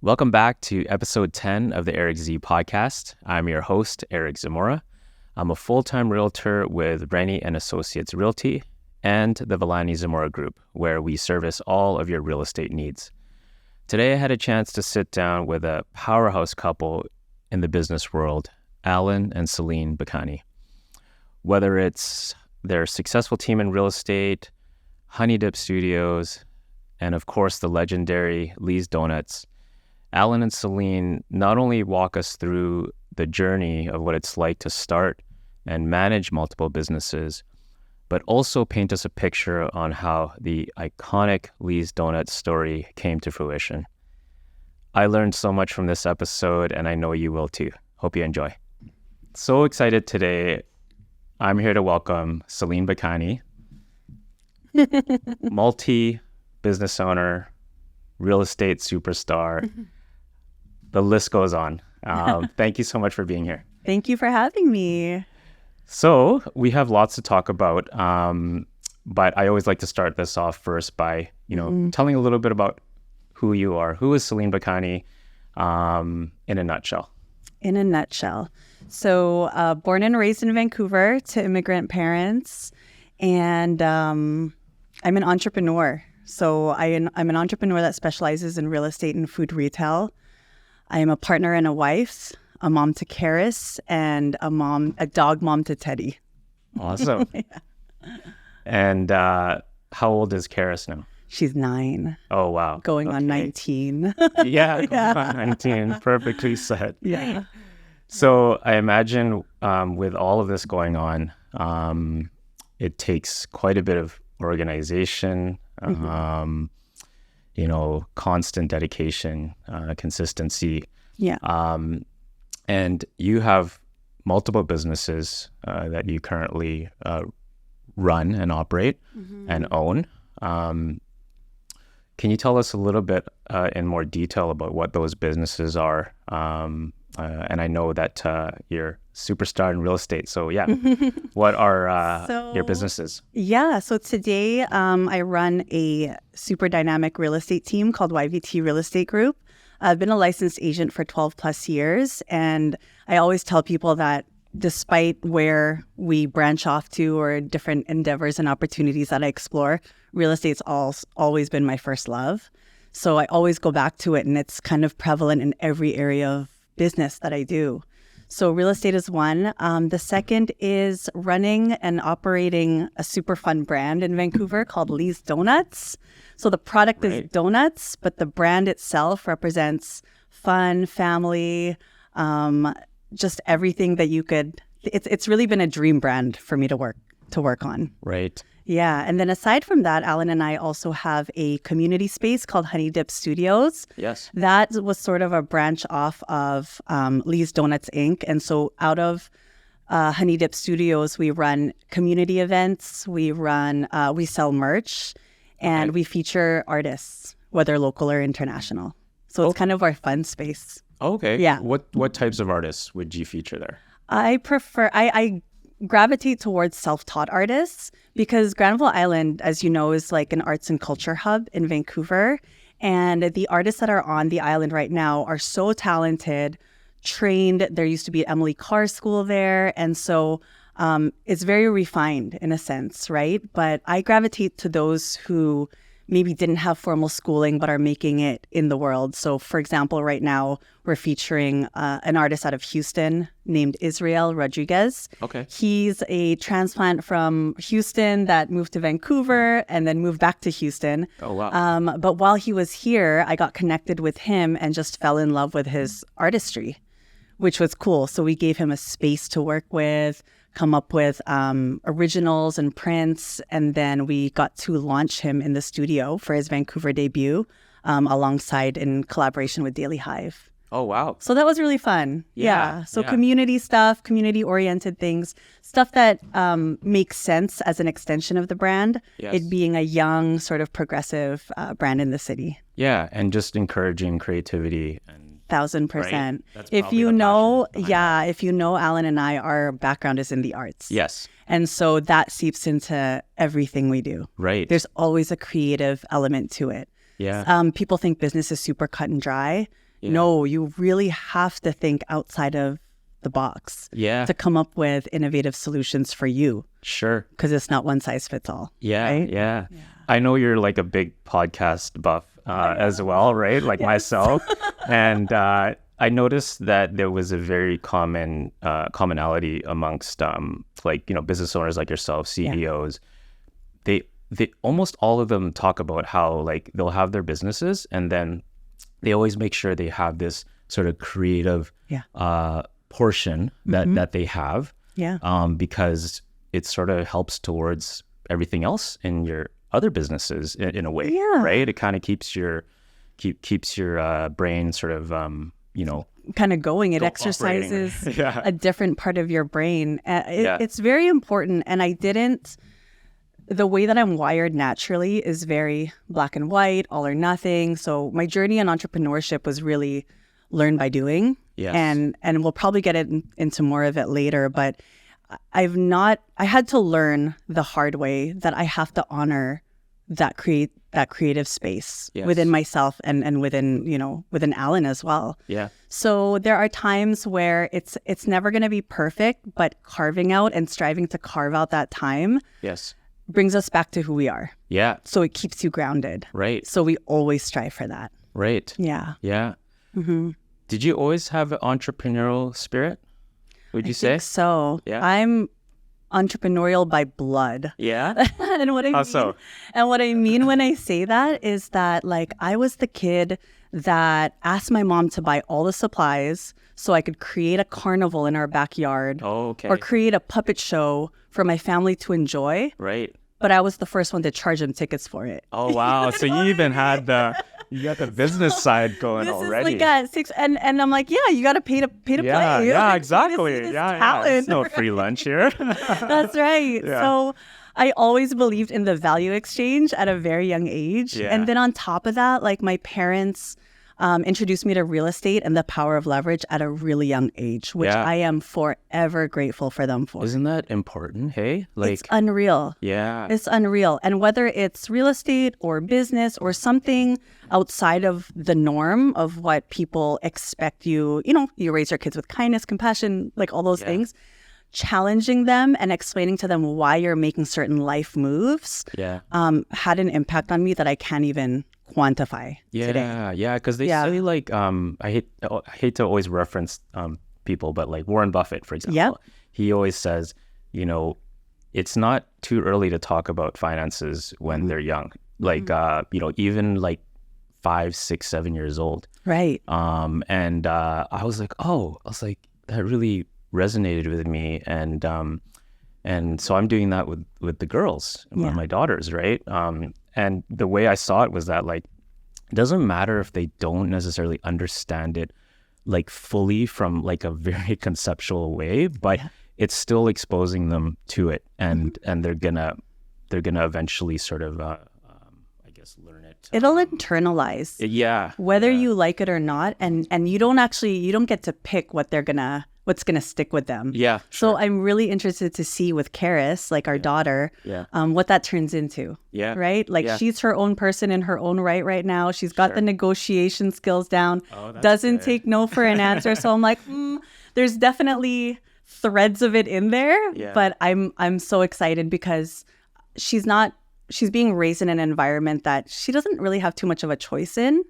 Welcome back to episode 10 of the Eric Z podcast. I'm your host, Eric Zamora. I'm a full-time realtor with Rennie and Associates Realty and the Villani Zamora Group, where we service all of your real estate needs. Today, I had a chance to sit down with a powerhouse couple in the business world, Allan and Celine Bacani. Whether it's their successful team in real estate, Honey Dip Studios, and of course the legendary Lee's Donuts, Allan and Celine not only walk us through the journey of what it's like to start and manage multiple businesses, but also paint us a picture on how the iconic Lee's Donuts story came to fruition. I learned so much from this episode, and I know you will too. Hope you enjoy. So excited today. I'm here to welcome Celine Bacani, multi-business owner, real estate superstar. The list goes on. Thank you so much for being here. Thank you for having me. So we have lots to talk about, but I always like to start this off first by, telling a little bit about who you are. Who is Celine Bacani in a nutshell? In a nutshell. So born and raised in Vancouver to immigrant parents, and I'm an entrepreneur. So I'm an entrepreneur that specializes in real estate and food retail. I am a partner and a wife, a mom to Karis, and a dog mom to Teddy. Awesome. Yeah. And how old is Karis now? She's 9. Oh, wow. Going on 19. Yeah, going on 19. Perfectly said. Yeah. So I imagine with all of this going on, it takes quite a bit of organization, constant dedication, consistency. Yeah. And you have multiple businesses that you currently run and operate and own. Can you tell us a little bit in more detail about what those businesses are? And I know that you're a superstar in real estate. So yeah, what are your businesses? Yeah, so today I run a super dynamic real estate team called YVT Real Estate Group. I've been a licensed agent for 12 plus years. And I always tell people that despite where we branch off to or different endeavors and opportunities that I explore, real estate's always been my first love. So I always go back to it, and it's kind of prevalent in every area of business that I do. So real estate is one. The second is running and operating a super fun brand in Vancouver called Lee's Donuts. So the product is donuts, but the brand itself represents fun, family, just everything that you could. It's really been a dream brand for me to work on. Right. Yeah. And then aside from that, Allan and I also have a community space called Honey Dip Studios. Yes. That was sort of a branch off of Lee's Donuts, Inc. And so out of Honey Dip Studios, we run community events, we sell merch, and we feature artists, whether local or international. So it's kind of our fun space. Okay. Yeah. What types of artists would you feature there? I gravitate towards self-taught artists because Granville Island, as you know, is like an arts and culture hub in Vancouver. And the artists that are on the island right now are so talented, trained. There used to be Emily Carr School there. And so it's very refined in a sense, right? But I gravitate to those who maybe didn't have formal schooling but are making it in the world. So for example, right now we're featuring an artist out of Houston named Israel Rodriguez. Okay. He's a transplant from Houston that moved to Vancouver and then moved back to Houston. Oh, wow. But while he was here, I got connected with him and just fell in love with his artistry, which was cool. So we gave him a space to work with, come up with originals and prints, and then we got to launch him in the studio for his Vancouver debut alongside in collaboration with Daily Hive. Oh, wow. So that was really fun. Yeah. So community stuff, community-oriented things, stuff that makes sense as an extension of the brand, it being a young, sort of progressive brand in the city. Yeah, and just encouraging creativity and 1,000%. Right? If you know, Allan and I, our background is in the arts. Yes. And so that seeps into everything we do. Right. There's always a creative element to it. Yeah. People think business is super cut and dry. No, you really have to think outside of the box to come up with innovative solutions for you. Sure. Because it's not one size fits all. Yeah, right? yeah. I know you're like a big podcast buff as well, right? Like myself. And I noticed that there was a very commonality amongst business owners like yourself, CEOs. They almost all of them talk about how like they'll have their businesses and then they always make sure they have this sort of creative portion that they have. Because it sort of helps towards everything else in your other businesses in a way, right? It kind of keeps your brain sort of kind of going. It exercises a different part of your brain. It's very important. And the way that I'm wired naturally is very black and white, all or nothing. So my journey in entrepreneurship was really learn by doing. And we'll probably get into more of it later, but I had to learn the hard way that I have to honor that creative space within myself and within Allan as well. So there are times where it's never going to be perfect, but carving out and striving to carve out that time brings us back to who we are. So it keeps you grounded. Right. So we always strive for that. Right. Yeah. Mm-hmm. Did you always have an entrepreneurial spirit? Would you say? I think so. I'm entrepreneurial by blood. And what I mean when I say that is that like I was the kid that asked my mom to buy all the supplies so I could create a carnival in our backyard or create a puppet show for my family to enjoy. Right. But I was the first one to charge them tickets for it. Oh wow. So you even had you got the business side going already. This is like 6 and I'm like, you got to pay to play. Yeah, exactly. It's no free lunch here. That's right. So I always believed in the value exchange at a very young age. And then on top of that, like my parents introduced me to real estate and the power of leverage at a really young age, which I am forever grateful for them for. Isn't that important? Hey, like it's unreal. It's unreal. And whether it's real estate or business or something outside of the norm of what people expect you raise your kids with kindness, compassion, like all those things, challenging them and explaining to them why you're making certain life moves had an impact on me that I can't even quantify today. Because they say like I hate to always reference people, but like Warren Buffett, for example, he always says, it's not too early to talk about finances when they're young, like even like 5, 6, 7 years old, right? And I was like that really resonated with me, and so I'm doing that with the girls, my daughters, right? And the way I saw it was that like, it doesn't matter if they don't necessarily understand it like fully from like a very conceptual way, but it's still exposing them to it, and they're gonna eventually sort of I guess learn it. It'll internalize. Whether you like it or not, and you don't get to pick what's gonna stick with them. So I'm really interested to see with Karis, like our daughter, what that turns into. Right? Like she's her own person in her own right now. She's got the negotiation skills down. Doesn't take no for an answer. So I'm like, there's definitely threads of it in there. But I'm so excited because she's being raised in an environment that she doesn't really have too much of a choice in.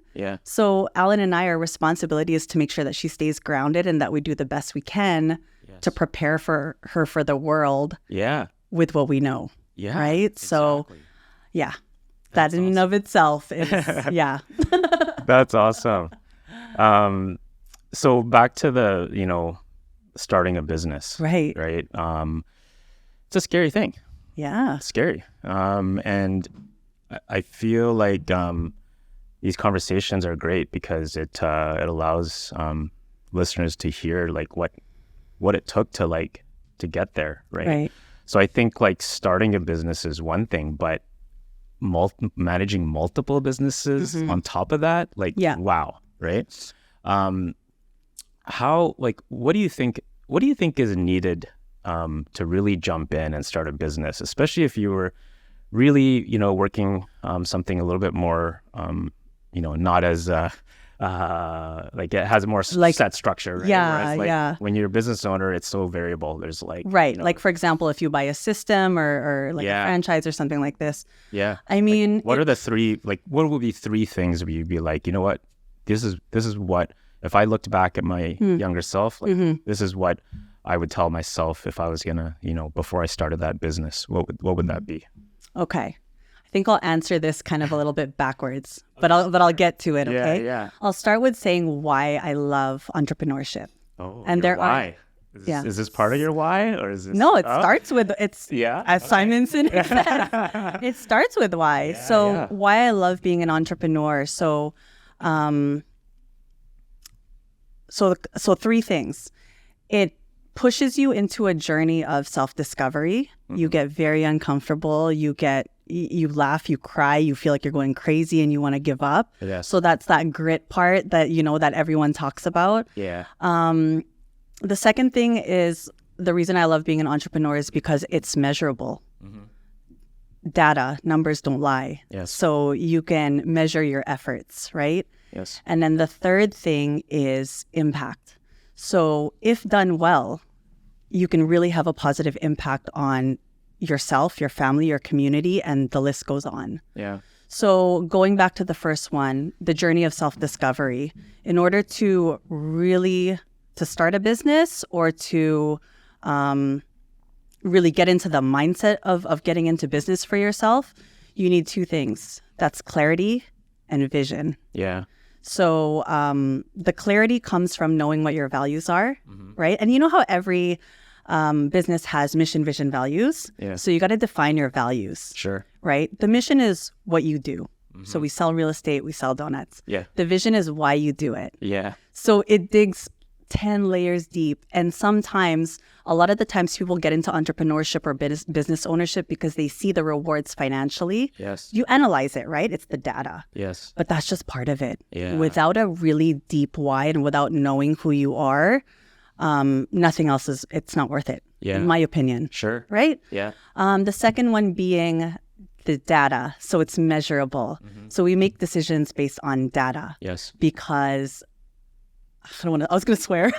So Allan and I, our responsibility is to make sure that she stays grounded and that we do the best we can to prepare for her for the world with what we know. Right? Exactly. So that in and of itself is, That's awesome. So back to the, starting a business. Right. It's a scary thing. Scary. And I feel like these conversations are great because it allows listeners to hear like what it took to get there, right? So I think like starting a business is one thing, but managing multiple businesses on top of that, wow, right? How what do you think is needed to really jump in and start a business, especially if you were really, working something a little bit more, not as like it has a more set structure, right? Yeah, Whereas, like, yeah. when you're a business owner, it's so variable. There's like, Right. Like, for example, if you buy a system or like a Yeah. franchise or something like this. yeah. I mean, What are the three, like, what would be three things where you'd be like, you know what, this is what, if I looked back at my younger self, like, this is what I would tell myself if I was gonna, before I started that business, what would that be? okay. I think I'll answer this kind of a little bit backwards, but I'll get to it. Okay. Yeah. I'll start with saying why I love entrepreneurship. Oh, And your there why. Yeah. Is this part of your why, or is this? No, it starts with as Simon Sinek says, it starts with why. So why I love being an entrepreneur. So, so three things. It pushes you into a journey of self-discovery. You get very uncomfortable. You laugh, you cry, you feel like you're going crazy and you want to give up. Yes. So that's that grit part that, that everyone talks about. Yeah. The second thing is the reason I love being an entrepreneur is because it's measurable. Data, numbers don't lie. Yes. So you can measure your efforts, right? Yes. And then the third thing is impact. So if done well, you can really have a positive impact on yourself, your family, your community, and the list goes on. Yeah. So going back to the first one, the journey of self-discovery, in order to really to start a business or to really get into the mindset of getting into business for yourself, you need two things. That's clarity and vision. Yeah. So the clarity comes from knowing what your values are, right? And you know how every business has mission, vision, values? Yeah. So you got to define your values. Sure. Right? The mission is what you do. So we sell real estate, we sell donuts. Yeah. The vision is why you do it. Yeah. So it digs 10 layers deep. And sometimes, a lot of the times people get into entrepreneurship or business ownership because they see the rewards financially. Yes. You analyze it, right? It's the data. Yes. But that's just part of it. Yeah. Without a really deep why and without knowing who you are, nothing else it's not worth it. Yeah. In my opinion. Sure. Right? Yeah. The second one being the data. So it's measurable. So we make decisions based on data. Yes. Because I was going to swear.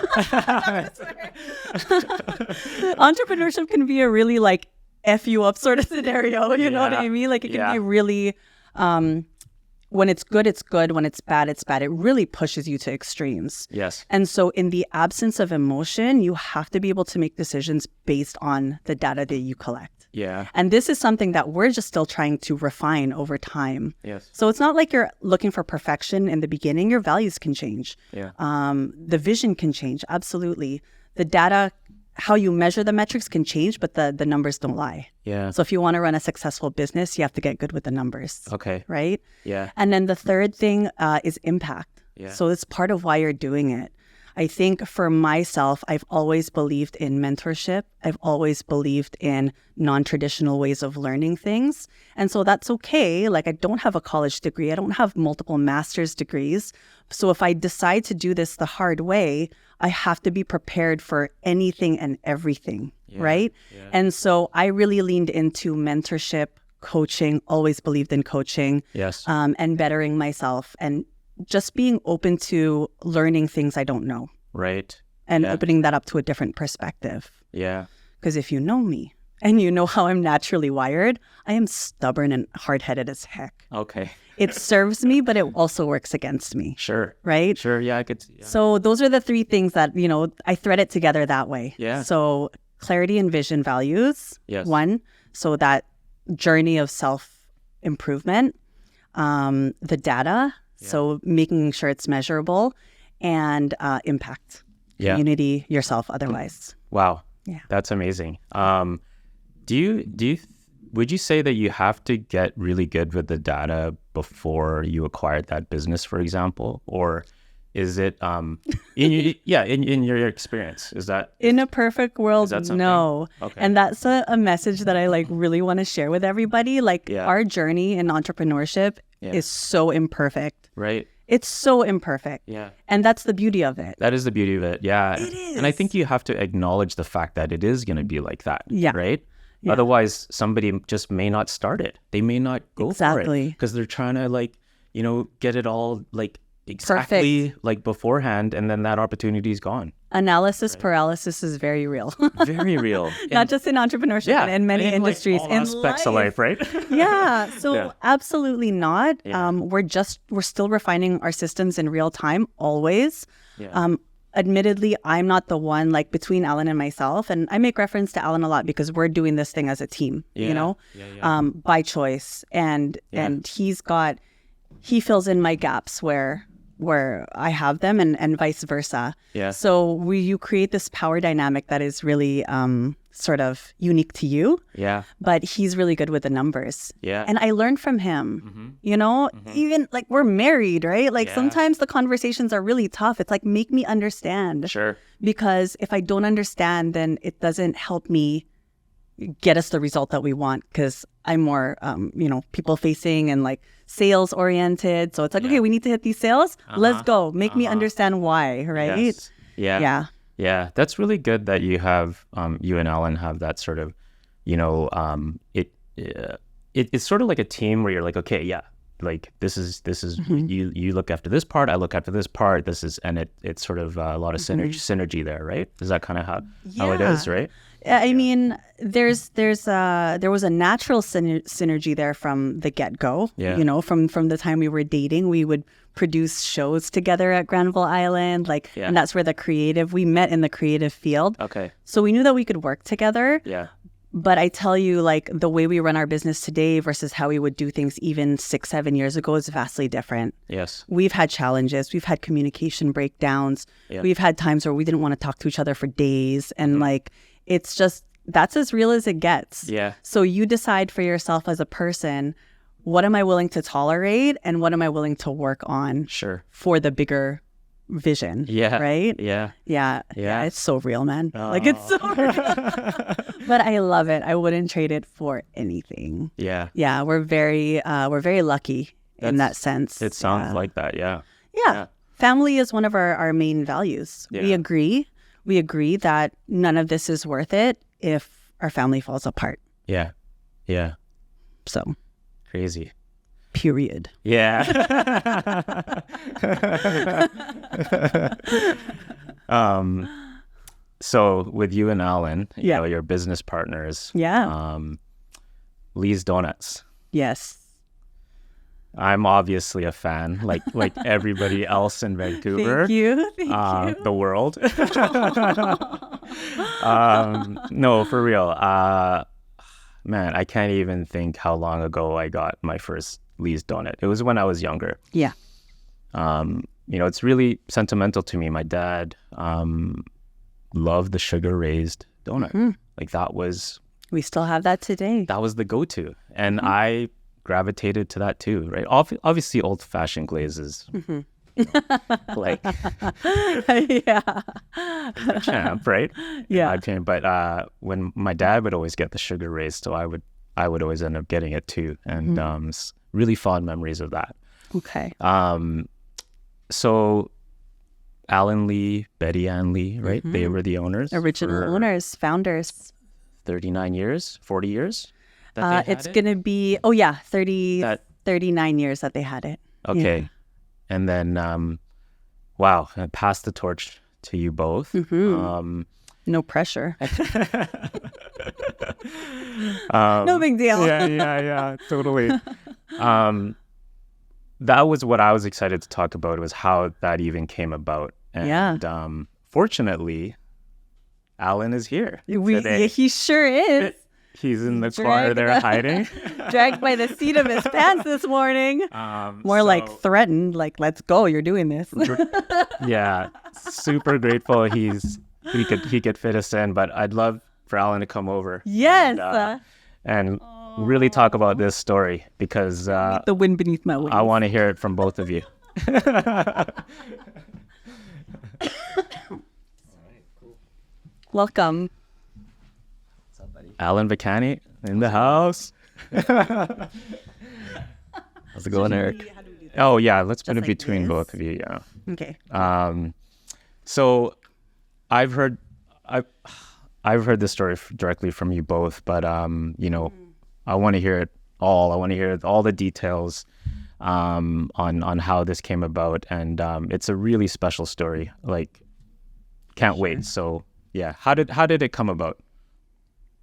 Entrepreneurship can be a really like F you up sort of scenario. You know what I mean? Like it can be really, when it's good, it's good. When it's bad, it's bad. It really pushes you to extremes. Yes. And so in the absence of emotion, you have to be able to make decisions based on the data that you collect. Yeah. And this is something that we're just still trying to refine over time. Yes. So it's not like you're looking for perfection in the beginning. Your values can change. Yeah. The vision can change. Absolutely. The data, how you measure the metrics can change, but the numbers don't lie. Yeah. So if you want to run a successful business, you have to get good with the numbers. Okay. Right? Yeah. And then the third thing is impact. Yeah. So it's part of why you're doing it. I think for myself, I've always believed in mentorship. I've always believed in non-traditional ways of learning things. And so that's okay. Like I don't have a college degree. I don't have multiple master's degrees. So if I decide to do this the hard way, I have to be prepared for anything and everything, right? Yeah. And so I really leaned into mentorship, coaching, always believed in coaching, Yes. and bettering myself and just being open to learning things I don't know Right. and opening that up to a different perspective. Yeah. Because if you know me and you know how I'm naturally wired, I am stubborn and hard-headed as heck. Okay. It serves me, but it also works against me, Sure. right? Sure. Yeah. I could. Yeah. So those are the three things that, I thread it together that way. Yeah. So clarity and vision values, Yes. one. So that journey of self-improvement, the data, so making sure it's measurable, and impact, community, yourself, otherwise. Wow. Yeah. That's amazing. Would you say that you have to get really good with the data before you acquired that business, for example, or is it in your experience? Is that in a perfect world? that something? No. Okay. And that's a message that I really want to share with everybody. Our journey in entrepreneurship is so imperfect. Right? It's so imperfect. Yeah. And that's the beauty of it. That is the beauty of it. Yeah. It is. And I think you have to acknowledge the fact that it is going to be like that. Yeah. Right? Yeah. Otherwise, somebody just may not start it. They may not go for it Exactly. because they're trying to get it all exactly like beforehand, and then that opportunity is gone. Analysis paralysis is very real. Very real. Not just in entrepreneurship, but in many industries. Like all aspects of life, right? Yeah. So absolutely not. Yeah. We're still refining our systems in real time, always. Yeah. Admittedly, I'm not the one, like between Allan and myself, and I make reference to Allan a lot because we're doing this thing as a team, by choice. And he fills in my gaps where I have them, and vice versa. Yeah. So you create this power dynamic that is really sort of unique to you. Yeah. But he's really good with the numbers. Yeah. And I learned from him, even like we're married, right? Like sometimes the conversations are really tough. It's like, make me understand. Sure. Because if I don't understand, then it doesn't help me get us the result that we want, because I'm more, people facing and like sales oriented. So it's like, okay, we need to hit these sales. Let's go. Make me understand why, right? Yes. Yeah. Yeah. Yeah. That's really good that you have, you and Allan have that sort of, it's sort of like a team where you're like, okay, yeah, like this is you look after this part, I look after this part. It's sort of a lot of synergy there, right? Is that kind of how it is, right? I mean, there was a natural synergy there from the get-go. Yeah. From the time we were dating, we would produce shows together at Granville Island, and that's where we met in the creative field. Okay. So we knew that we could work together. Yeah. But I tell you, like, the way we run our business today versus how we would do things even 6-7 years ago is vastly different. Yes. We've had challenges. We've had communication breakdowns. Yeah. We've had times where we didn't want to talk to each other for days. And it's just, that's as real as it gets. Yeah. So you decide for yourself as a person, what am I willing to tolerate and what am I willing to work on for the bigger vision? Yeah. Right? Yeah. Yeah. It's so real, man. Oh. Like, it's so real. But I love it. I wouldn't trade it for anything. Yeah. Yeah. We're very lucky in that sense. It sounds like that. Yeah. Yeah. Family is one of our main values. Yeah. We agree that none of this is worth it if our family falls apart. Yeah. Yeah. So. Crazy. Period. Yeah. So with you and Allan, you know, your business partners. Yeah. Lee's Donuts. Yes. I'm obviously a fan, like everybody else in Vancouver. Thank you. The world. No, for real. Man, I can't even think how long ago I got my first Lee's donut. It was when I was younger. Yeah. It's really sentimental to me. My dad loved the sugar-raised donut. Mm-hmm. Like that was... We still have that today. That was the go-to. And I gravitated to that too, right? Obviously, old-fashioned glazes. Mm-hmm. Champ, right? Yeah. But when my dad would always get the sugar-raised, so I would always end up getting it too. And really fond memories of that. Okay. So Allan Lee, Betty Ann Lee, right? Mm-hmm. They were the owners. Original owners, founders. 39 years, 40 years? It's going to be, 39 years that they had it. Okay. Yeah. And then, wow, I passed the torch to you both. Mm-hmm. No pressure. No big deal. Yeah, totally. That was what I was excited to talk about, was how that even came about. And fortunately, Allan is here today. He sure is. He's in the corner there hiding. Dragged by the seat of his pants this morning. Like threatened, like, let's go, you're doing this. Yeah, super grateful he could fit us in, but I'd love for Allan to come over. Yes. And really talk about this story, because the wind beneath my wings. I want to hear it from both of you. All right, cool. Welcome. What's up, buddy? Allan Bacani in the house. How's it going, Eric? Oh yeah, let's put it like between this? both of you. Yeah. Okay. So I've heard this story directly from you both, but I want to hear it all. I want to hear all the details. on how this came about, and it's a really special story. Like, can't wait. So yeah, how did it come about?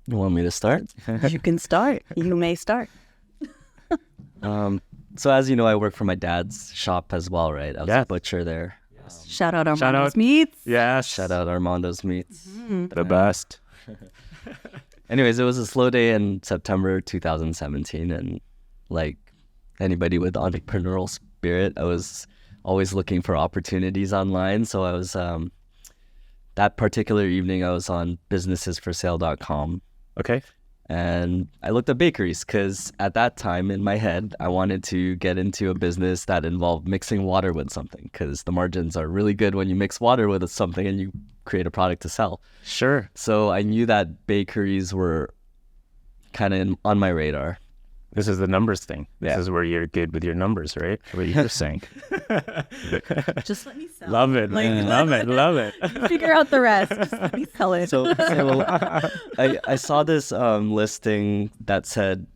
You want me to start? You can start. You may start. So as you know, I work for my dad's shop as well, right? I was a butcher there. Shout out Armando's Meats. Yes. Shout out Armando's Meats. The best. Anyways, it was a slow day in September 2017, and like anybody with entrepreneurial spirit, I was always looking for opportunities online. So I was that particular evening, I was on businessesforsale.com. Okay. And I looked at bakeries because at that time in my head, I wanted to get into a business that involved mixing water with something, because the margins are really good when you mix water with something and you create a product to sell. Sure. So I knew that bakeries were kind of on my radar. This is the numbers thing. This Yeah. is where you're good with your numbers, right? What you're saying. Just let me sell. Love it. Love it. Figure out the rest. Just let me sell it. So I saw this listing that said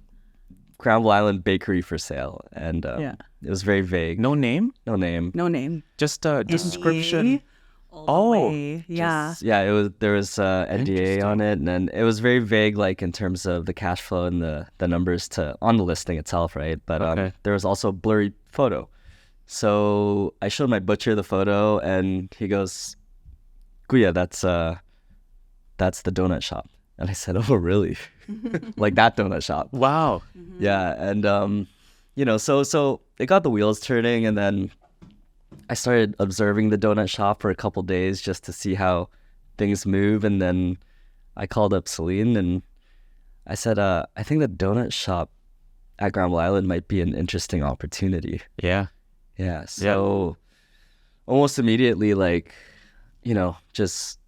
Granville Island Bakery for sale, and it was very vague. No name? No name. No name. Just a description. NDA all the way. Yeah. Yeah, there was NDA on it, and then it was very vague, like in terms of the cash flow and the numbers on the listing itself, right? But Okay. there was also a blurry photo. So I showed my butcher the photo, and he goes, "Kuya, that's the donut shop." And I said, "Oh, really? Like that donut shop?" Wow. Yeah, and so it got the wheels turning, and then I started observing the donut shop for a couple days just to see how things move, and then I called up Celine and I said, "I think the donut shop at Granville Island might be an interesting opportunity." Yeah. Yeah, so almost immediately, like, just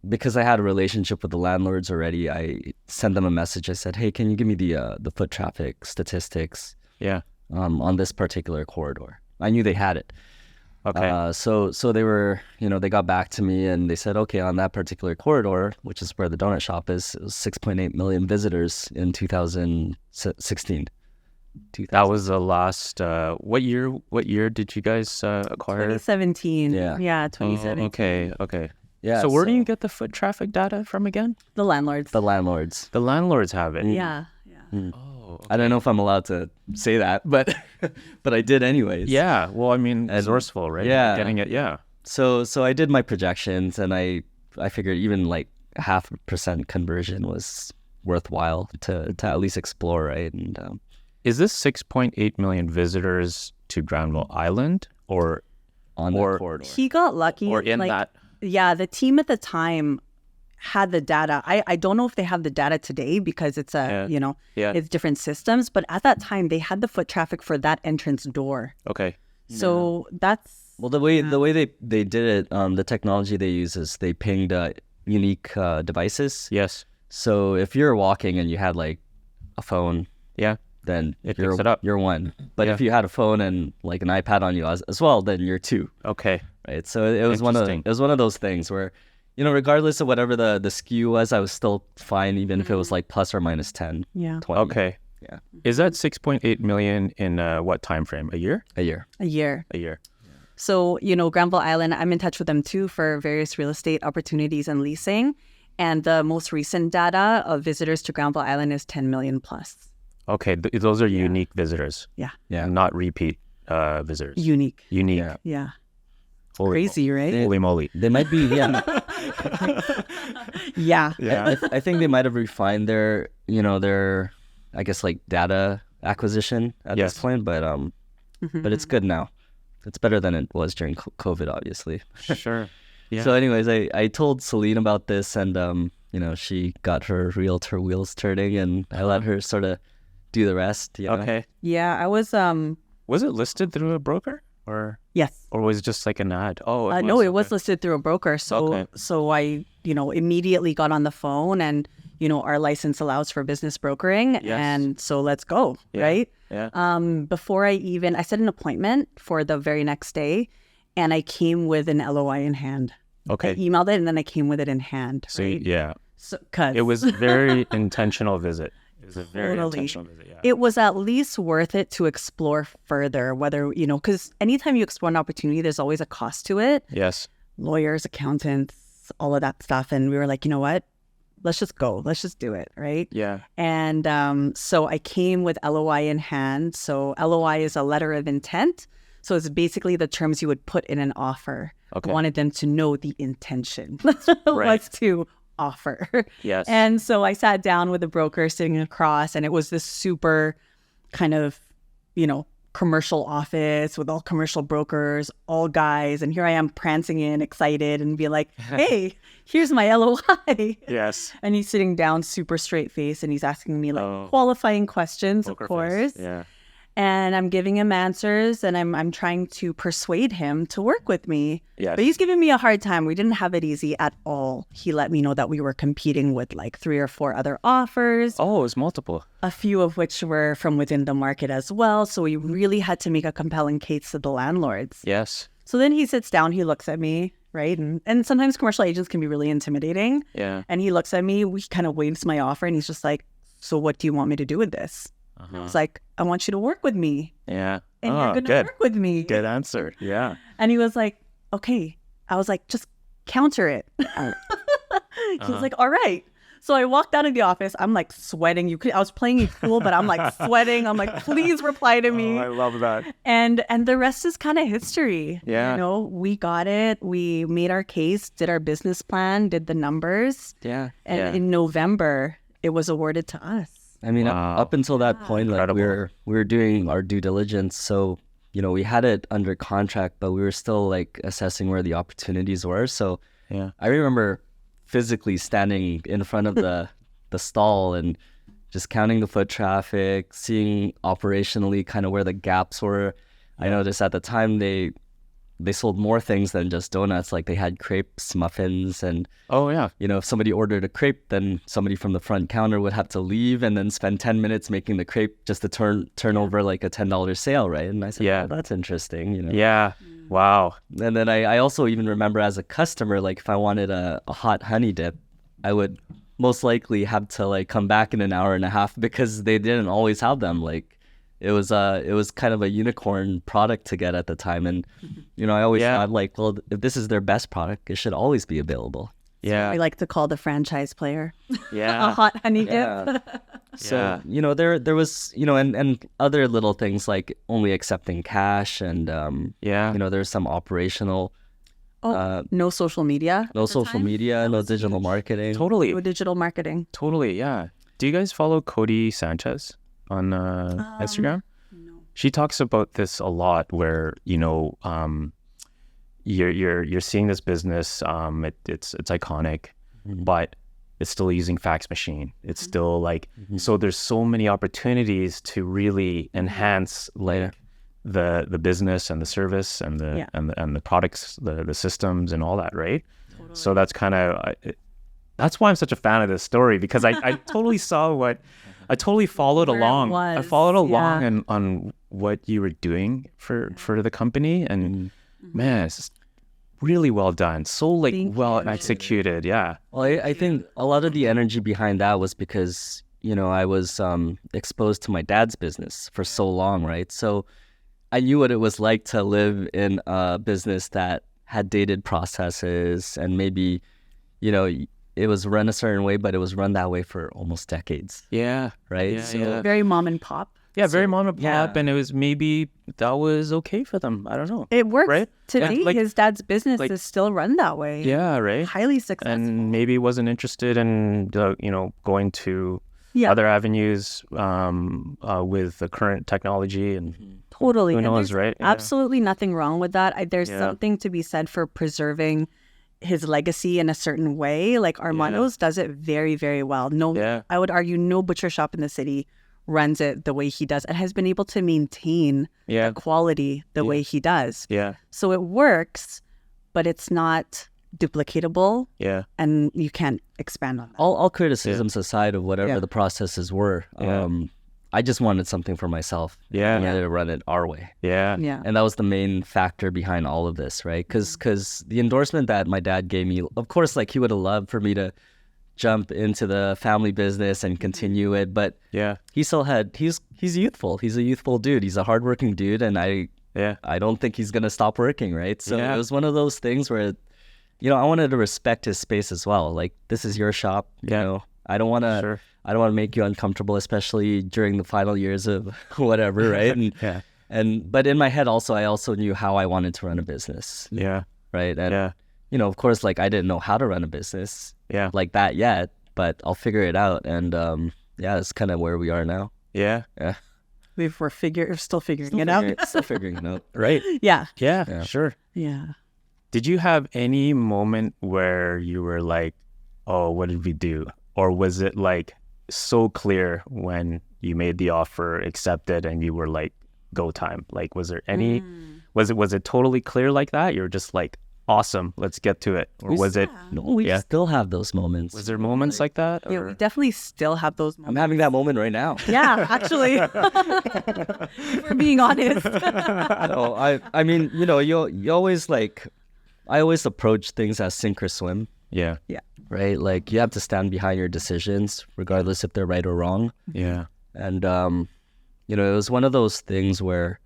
because I had a relationship with the landlords already, I sent them a message. I said, "Hey, can you give me the foot traffic statistics Yeah. on this particular corridor?" I knew they had it. Okay. So they were, they got back to me and they said, okay, on that particular corridor, which is where the donut shop is, it was 6.8 million visitors in 2016. That was the last. What year did you guys acquire? 2017. Yeah. Yeah, Oh, 2017. okay. Yeah. So where do you get the foot traffic data from again? The landlords. The landlords. The landlords have it. Yeah. Oh. I don't know if I'm allowed to say that, but I did anyways. Yeah. Well, I mean, resourceful, right? Yeah. Getting it. Yeah. So I did my projections, and I figured even like 0.5% conversion was worthwhile to at least explore, right? And Is this 6.8 million visitors to Granville Island, or on Or- that corridor. He got lucky. or in that? Yeah, the team at the time had the data. I don't know if they have the data today because it's Yeah. it's different systems. But at that time, they had the foot traffic for that entrance door. Okay. So that's Well, the way they did it, the technology they use is they pinged unique devices. Yes. So if you're walking and you had like a phone, Yeah. then It you're picks it up. you're one. But Yeah. if you had a phone and like an iPad on you as well, then you're two, Okay. right? So it was one of those things where, regardless of whatever the skew was, I was still fine, even if it was like plus or minus 10, yeah 20 Okay. Yeah. Is that 6.8 million in what time frame? A year? a year. a year. A year. So, Granville Island, I'm in touch with them too for various real estate opportunities and leasing. And the most recent data of visitors to Granville Island is 10 million plus. Okay. Those are unique visitors. Yeah. Yeah. Not repeat visitors. Unique. Unique. Yeah. Yeah. Holy Crazy, right? Holy moly. They might be, yeah. Yeah. Yeah. I think they might have refined their, I guess like data acquisition at Yes. this point, but it's good now. It's better than it was during COVID, obviously. Sure. Yeah. So anyways, I told Celine about this, and she got her realtor wheels turning, and I let her sort of do the rest. Okay. Yeah, I was Was it listed through a broker or yes. was it just like an ad? Oh, No, it was okay. listed through a broker. So Okay. so I, immediately got on the phone and, our license allows for business brokering. Yes. And so let's go, Yeah. right? Yeah. Before I set an appointment for the very next day and I came with an LOI in hand. I Okay. emailed it and then I came with it in hand. So right? yeah, So, 'cause it was very intentional visit. It was a very Totally. intentional visit. Yeah. It was at least worth it to explore further, whether, because anytime you explore an opportunity, there's always a cost to it. Yes. Lawyers, accountants, all of that stuff. And we were like, you know what? Let's just go. Let's just do it. Right. Yeah. And so I came with LOI in hand. So LOI is a letter of intent. So it's basically the terms you would put in an offer. Okay. Wanted them to know the intention Right. was to offer. Yes. And so I sat down with the broker sitting across, and it was this super kind of, commercial office with all commercial brokers, all guys. And here I am prancing in, excited, and be like, hey, here's my LOI. Yes. And he's sitting down, super straight face, and he's asking me Oh. qualifying questions, Poker of course. face. Yeah. And I'm giving him answers, and I'm trying to persuade him to work with me. Yes. But he's giving me a hard time. We didn't have it easy at all. He let me know that we were competing with 3 or 4 other offers, Oh, it was multiple. a few of which were from within the market as well. So we really had to make a compelling case to the landlords. Yes. So then he sits down, he looks at me, right? And sometimes commercial agents can be really intimidating. Yeah. And he looks at me, he kind of waves my offer, and he's just like, so what do you want me to do with this? I was like, I want you to work with me, Yeah. and oh, you're going to good. work with me. Good answer. Yeah. And he was like, okay. I was like, just counter it. He was like, all right. So I walked out of the office. I'm sweating. I was playing it cool, but I'm sweating. I'm like, please reply to me. Oh, I love that. And the rest is kind of history. Yeah. We got it. We made our case, did our business plan, did the numbers. Yeah. And yeah. in November, it was awarded to us. I mean, Wow. up until that point, Incredible. we were doing our due diligence. So, we had it under contract, but we were still assessing where the opportunities were. So Yeah. I remember physically standing in front of the stall and just counting the foot traffic, seeing operationally kind of where the gaps were. I noticed at the time they sold more things than just donuts. They had crepes, muffins, and Oh, yeah. if somebody ordered a crepe, then somebody from the front counter would have to leave and then spend 10 minutes making the crepe just to turn over a $10 sale, right? And I said, Yeah. oh, that's interesting, Yeah. Wow. And then I also even remember as a customer, if I wanted a hot honey dip, I would most likely have to come back in an hour and a half because they didn't always have them. It was kind of a unicorn product to get at the time. And, I always Yeah. thought well, if this is their best product, it should always be available. Yeah. We like to call the franchise player a Yeah. hot honey dip. Yeah. So, Yeah. there was, and other little things like only accepting cash and, Yeah. there's some operational, No social media. no social media, no digital marketing. Totally. No digital marketing. Totally. Yeah. Do you guys follow Cody Sanchez on Instagram? No. She talks about this a lot where, you're seeing this business, it's iconic, but it's still using fax machine. It's still so there's so many opportunities to really enhance the business and the service and the and the products, the systems and all that, right? Totally. So that's kind of that's why I'm such a fan of this story, because I totally saw I totally followed Where it along. was, I followed along yeah. on what you were doing for the company, and man, it's just really well done. So Thank well you. executed. Yeah. Well, I think a lot of the energy behind that was because, I was exposed to my dad's business for so long, right? So I knew what it was like to live in a business that had dated processes and maybe, it was run a certain way, but it was run that way for almost decades, Yeah. right? Yeah, So yeah. Very mom and pop. Yeah, very mom and pop, yeah. and it was maybe that was okay for them. I don't know. It works. Right? Today, Yeah, his dad's business is still run that way. Yeah, right. Highly successful. And maybe wasn't interested in going to Yeah. other avenues with the current technology, and Totally. who And knows, there's right? Yeah. Absolutely nothing wrong with that. There's Yeah. something to be said for preserving his legacy in a certain way. Like Armando's does it very, very well. Yeah. I would argue no butcher shop in the city runs it the way he does and has been able to maintain Yeah. the quality the way he does. Yeah. So it works, but it's not duplicatable Yeah. and you can't expand on that. all criticisms aside of whatever Yeah. the processes were, Yeah. I just wanted something for myself. Yeah. I wanted to run it our way. Yeah. Yeah. And that was the main factor behind all of this, right? Because the endorsement that my dad gave me, of course, he would have loved for me to jump into the family business and continue it, but he still he's youthful. He's a youthful dude. He's a hardworking dude, and I don't think he's gonna stop working, right? So it was one of those things where, you know, I wanted to respect his space as well. Like, this is your shop, you know. I don't want to make you uncomfortable, especially during the final years of whatever, right? And but in my head also, I also knew how I wanted to run a business. Right. And you know, of course, like, I didn't know how to run a business like that yet, but I'll figure it out. And that's kind of where we are now. We're still figuring it out. Still figuring it out. Right. Yeah. Sure. Yeah. Did you have any moment where you were like, oh, what did we do? Or was it like so clear when you made the offer, accepted, and you were like, go time? Like, was there any, was it totally clear like that? You were just like, awesome, let's get to it? Or was it? No, we still have those moments. Was there moments like that? Yeah, we definitely still have those moments. I'm having that moment right now. Yeah, actually. If we're being honest. No, I mean, you know, you always like, I always approach things as sink or swim. Yeah. Right? Like, you have to stand behind your decisions, regardless if they're right or wrong. Yeah. And, you know, it was one of those things where,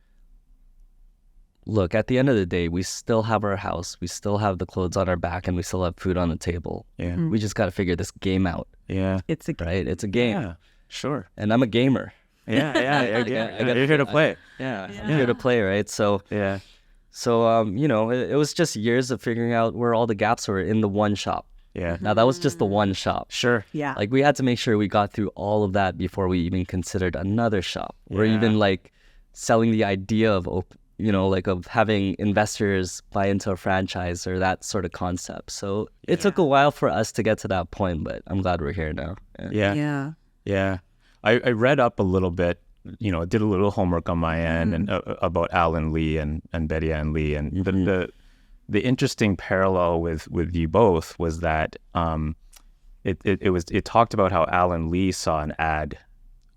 look, at the end of the day, we still have our house, we still have the clothes on our back, and we still have food on the table. We just got to figure this game out. It's a game. Right? It's a game. Yeah, sure. And I'm a gamer. You're here to play. I'm here to play, right? So, you know, it was just years of figuring out where all the gaps were in the one shop. Now, that was just the one shop. Sure. Yeah. Like, we had to make sure we got through all of that before we even considered another shop, or even like selling the idea of, you know, like, of having investors buy into a franchise or that sort of concept. So it took a while for us to get to that point, but I'm glad we're here now. Yeah. I read up a little bit, you know, did a little homework on my end and about Allan Lee and Betty Ann Lee, and the interesting parallel with you both was that it talked about how Allan Lee saw an ad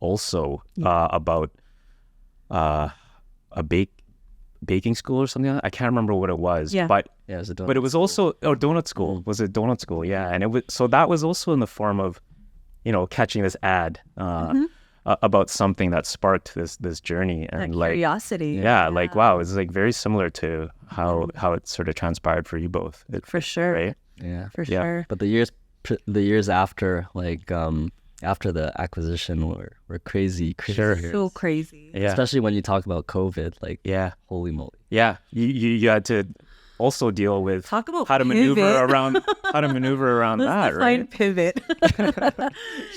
also about a baking school or something like that. I can't remember what it was. But it was a donut but it was also donut school. Was it donut school? Yeah. And it was, so that was also in the form of, you know, catching this ad about something that sparked this journey and that like curiosity. Like, wow, it's like very similar to how it sort of transpired for you both. For sure. Right? For sure. But the years after, like, after the acquisition were crazy. So crazy. Especially when you talk about COVID, like, holy moly. You had to also deal with how to maneuver around that, right? Find pivot.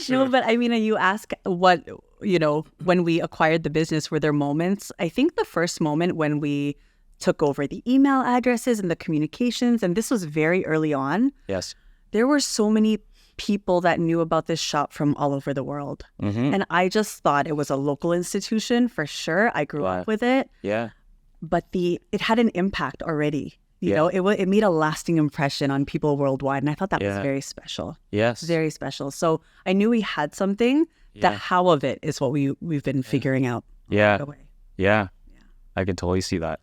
No, but I mean, you ask what, you know, when we acquired the business, were there moments? I think the first moment when we took over the email addresses and the communications, and this was very early on. Yes. There were so many people that knew about this shop from all over the world. And I just thought it was a local institution for sure. I grew up with it. But it had an impact already. You know, it made a lasting impression on people worldwide. And I thought that was very special. Yes. Very special. So I knew we had something. That how of it is what we've been figuring out. Yeah. I can totally see that.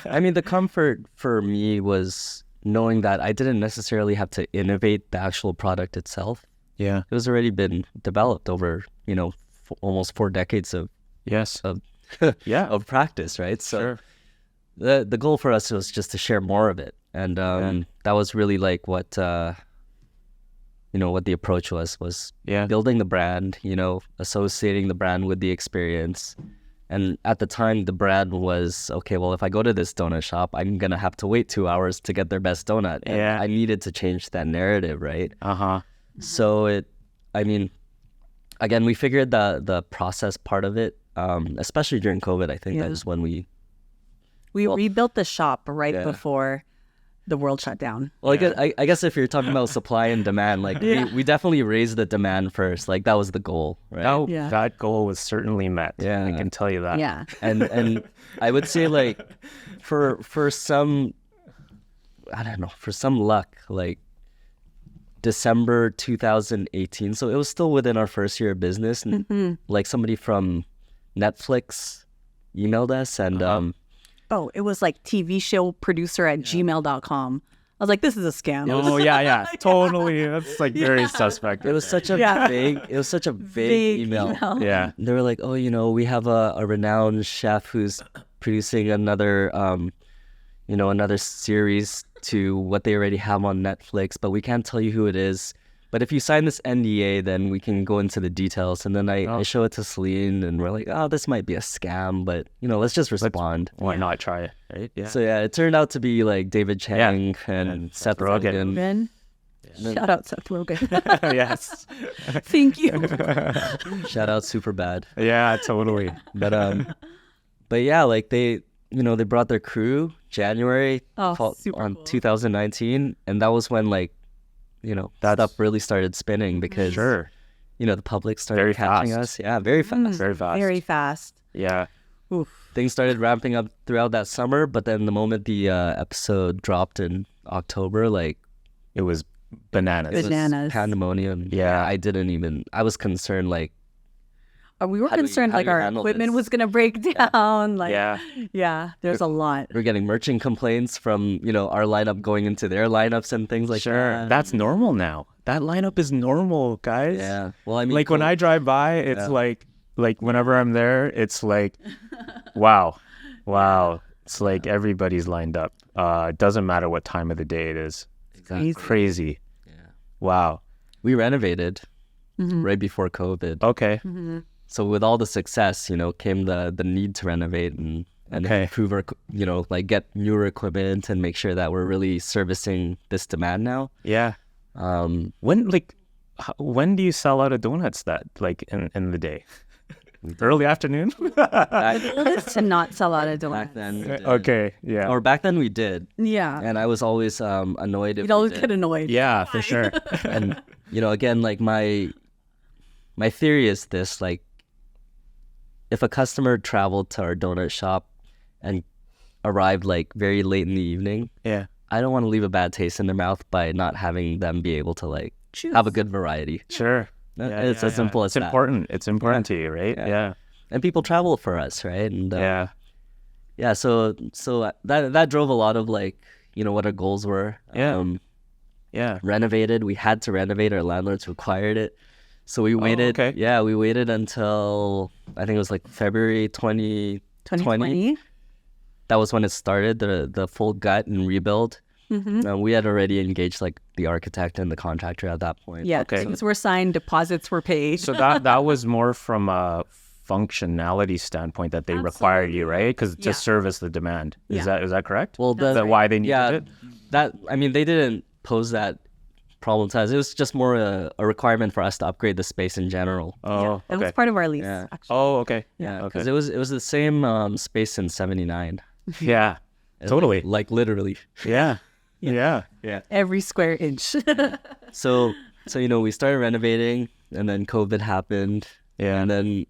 I mean, the comfort for me was knowing that I didn't necessarily have to innovate the actual product itself. It was already been developed over, you know, almost 4 decades of of practice, right? So the goal for us was just to share more of it, and that was really like what you know, what the approach was building the brand, you know, associating the brand with the experience. And at the time, the brand was, okay, well, if I go to this donut shop, I'm going to have to wait 2 hours to get their best donut. And I needed to change that narrative, right? So I mean, again, we figured the process part of it, especially during COVID. I think that is when we rebuilt the shop right before the world shut down. Well, I guess if you're talking about supply and demand, like we definitely raised the demand first. Like, that was the goal, right? That goal was certainly met. I can tell you that. And I would say, like, for some, I don't know, for some luck, like December 2018. So it was still within our first year of business. And like, somebody from Netflix emailed us and it was like TV show producer at gmail.com. I was like, this is a scam. Oh yeah, totally. That's like very suspect. It was such a vague email. Yeah. They were like, oh, we have a renowned chef who's producing another another series to what they already have on Netflix, but we can't tell you who it is. But if you sign this NDA, then we can go into the details. And then I show it to Celine, and we're like, oh, this might be a scam, but let's just respond. Why not try it, right? Yeah. So yeah, it turned out to be like David Chang and Seth Rogen. Shout out Seth Rogen. Yes. Thank you. Shout out Superbad. Yeah, totally. But yeah, like they brought their crew January on cool. 2019, and that was when that stuff really started spinning because the public started catching us. Yeah, very fast. Very fast. Very fast. Yeah. Oof. Things started ramping up throughout that summer, but then the moment the episode dropped in October, like it was bananas. it was pandemonium. Yeah. I was concerned, like We were How do we- concerned how do like you our handle equipment this? was gonna break down. Like Yeah. there's a lot. we're getting merchant complaints from our lineup going into their lineups and things like Sure. that. That's normal now. That lineup is normal, guys. Yeah. Well, I mean, Like when I drive by, it's like whenever I'm there, it's like, wow. It's like everybody's lined up. It doesn't matter what time of the day it is. Exactly. Crazy. Yeah. Wow. We renovated right before COVID. Okay. So with all the success, came the need to renovate and improve our, like get newer equipment and make sure that we're really servicing this demand now. Yeah. When do you sell out of donuts in the day? Early afternoon? To not sell out of donuts. Back then, we did. Okay. Yeah. Or back then we did, Yeah. and I was always annoyed if You'd we always did. get annoyed. Yeah, for sure. And again, like my theory is this: like, if a customer traveled to our donut shop and arrived like very late in the evening, Yeah. I don't want to leave a bad taste in their mouth by not having them be able to like Choose. have a good variety. Sure. It's as simple as It's that. important. It's important to you, right? Yeah. And people travel for us, right? And Yeah. So that drove a lot of like what our goals were. Yeah. Yeah. Renovated. We had to renovate. Our landlords required it. So we waited. okay. Yeah, we waited until I think it was like February 2020. That was when it started, the full gut and rebuild. We had already engaged like the architect and the contractor at that point. Yeah. Okay. Things were signed, deposits were paid. So that was more from a functionality standpoint that they required you, right? Because to service the demand. Is that correct? Well, Why they needed it? They didn't pose that problem to us. It was just more a requirement for us to upgrade the space in general. Oh, It okay. was part of our lease, Yeah. actually. Oh, okay. Yeah, Okay. because it was the same space in 79. Yeah. Totally. Like literally. Yeah. Yeah. Every square inch. So we started renovating, and then COVID happened. Yeah. And then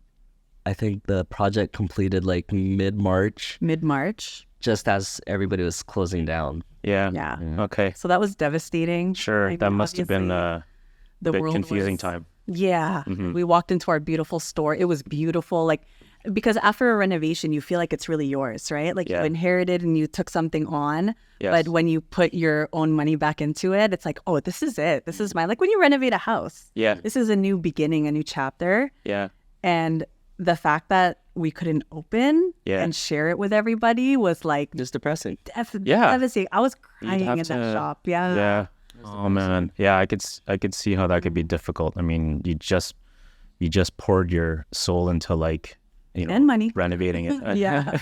I think the project completed like mid-March, Mid-March. just as everybody was closing down. Yeah. Yeah. Okay. So that was devastating. Sure. I That mean, must have been obviously, a bit world confusing was- time. Yeah. We walked into our beautiful store. It was beautiful. Like, because after a renovation, you feel like it's really yours, right? Like Yeah. you inherited and you took something on. Yes. But when you put your own money back into it, it's like, oh, this is it. This is like when you renovate a house. Yeah. This is a new beginning, a new chapter. Yeah. And the fact that we couldn't open Yeah. and share it with everybody was like Just depressing. Yeah. devastating. I was crying in have that to- shop. Yeah. Yeah. Oh man. Yeah, I could see how that could be difficult. I mean, you just poured your soul into like, And money. renovating it. Yeah.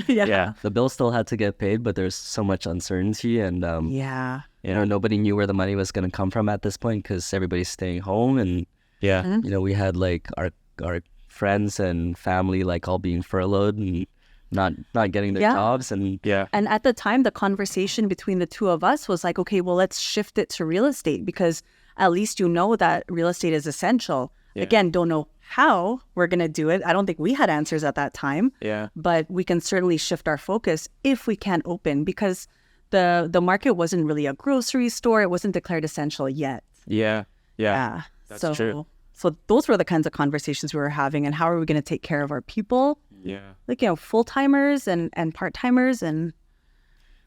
Yeah. The bill still had to get paid, but there's so much uncertainty, and Yeah. nobody knew where the money was going to come from at this point because everybody's staying home, and Yeah. we had like our friends and family like all being furloughed and not getting their Yeah. jobs, and Yeah. And at the time, the conversation between the two of us was like, okay, well, let's shift it to real estate because at least you know that real estate is essential. Yeah. Again, don't know how we're going to do it. I don't think we had answers at that time, Yeah. but we can certainly shift our focus if we can open because the market wasn't really a grocery store. It wasn't declared essential yet. Yeah. Yeah. Yeah. That's so, true. So those were the kinds of conversations we were having and how are we going to take care of our people? Yeah. Like, full-timers and part-timers and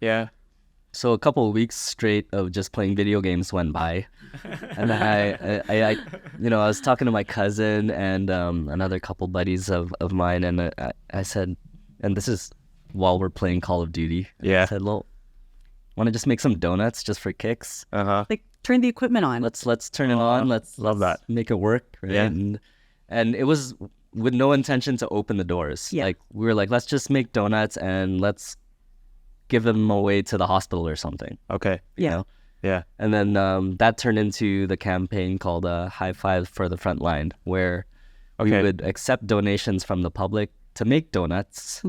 Yeah. So a couple of weeks straight of just playing video games went by, and then I I was talking to my cousin and another couple buddies of mine, and I said, and this is while we're playing Call of Duty. Yeah. I said, well, want to just make some donuts just for kicks? Like turn the equipment on. Let's turn it on. Let's that. make it work. Right? Yeah. And it was with no intention to open the doors. Yeah. Like we were like, let's just make donuts and let's give them away to the hospital or something. Okay. You know? Yeah. And then that turned into the campaign called High Five for the Front Line, where we would accept donations from the public to make donuts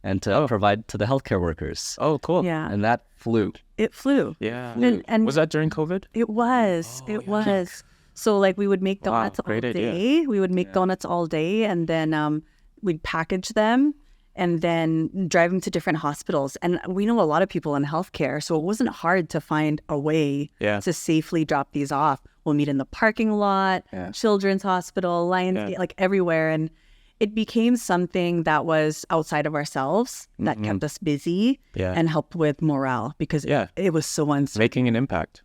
and to provide to the healthcare workers. Oh, cool. Yeah. And that flew. It flew. Yeah. And Was that during COVID? it was. It was. So like we would make donuts all great idea. day. We would make donuts all day, and then we'd package them and then drive them to different hospitals. And we know a lot of people in healthcare, so it wasn't hard to find a way to safely drop these off. We'll meet in the parking lot, Children's Hospital, Lionsgate, like everywhere. And it became something that was outside of ourselves that kept us busy and helped with morale because it was so uncertain. Making an impact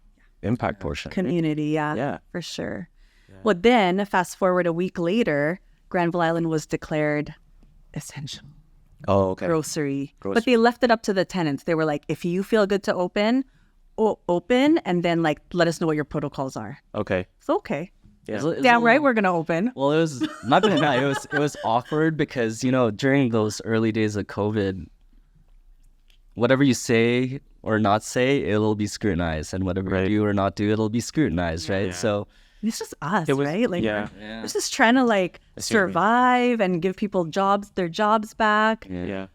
portion. Community, for sure. Well, then fast forward a week later, Granville Island was declared essential. Oh, okay. Grocery. But they left it up to the tenants. They were like, if you feel good to open, open, and then like let us know what your protocols are. Okay. It's okay. Yeah. Damn right, we're gonna open. Well, it was not gonna lie. It was awkward because during those early days of COVID, whatever you say or not say, it'll be scrutinized, and whatever you do or not do, it'll be scrutinized, right? So It's just us, right? Like, yeah. we're just trying to like survive and give people their jobs back. Yeah.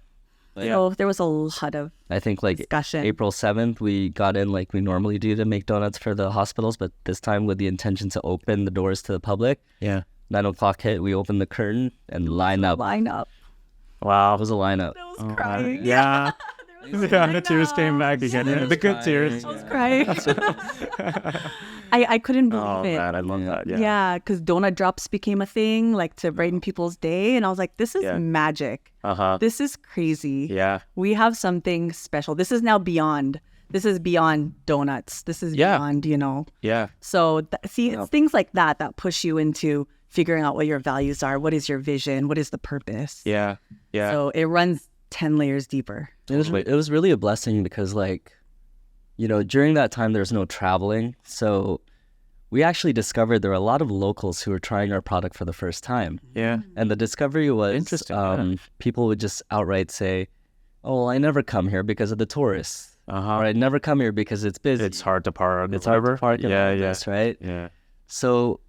So there was a lot of I think like discussion. April 7th, we got in like we normally do to make donuts for the hospitals, but this time with the intention to open the doors to the public. Yeah. 9 o'clock hit, we opened the curtain and line up. Wow. It was a lineup. I was crying. Yeah. The tears came back again. The good tears. I was crying. I couldn't believe it. Oh, man, I love that. Yeah. Yeah, because donut drops became a thing, like to brighten people's day. And I was like, this is magic. This is crazy. Yeah. We have something special. This is now beyond. This is beyond donuts. This is beyond, Yeah. So, it's things like that push you into figuring out what your values are. What is your vision? What is the purpose? Yeah. Yeah. So it runs 10 layers deeper. It was really a blessing because during that time there was no traveling, so we actually discovered there were a lot of locals who were trying our product for the first time. Yeah. And the discovery was interesting. People would just outright say, "Oh, well, I never come here because of the tourists," or "I never come here because it's busy. It's hard to park. It's hard to park. This, right? Yeah. So,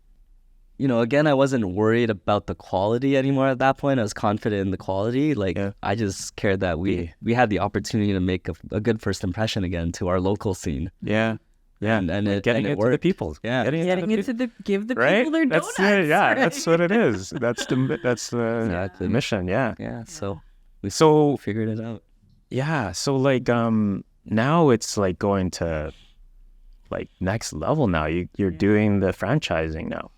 again, I wasn't worried about the quality anymore at that point. I was confident in the quality. I just cared that we had the opportunity to make a good first impression again to our local scene. Yeah. Yeah. And getting it to the people. Yeah. Getting it to give the right? people their donuts. That's what it is. That's the mission. Yeah. Yeah. So we figured it out. Yeah. So now it's like going to like next level now. You're doing the franchising now.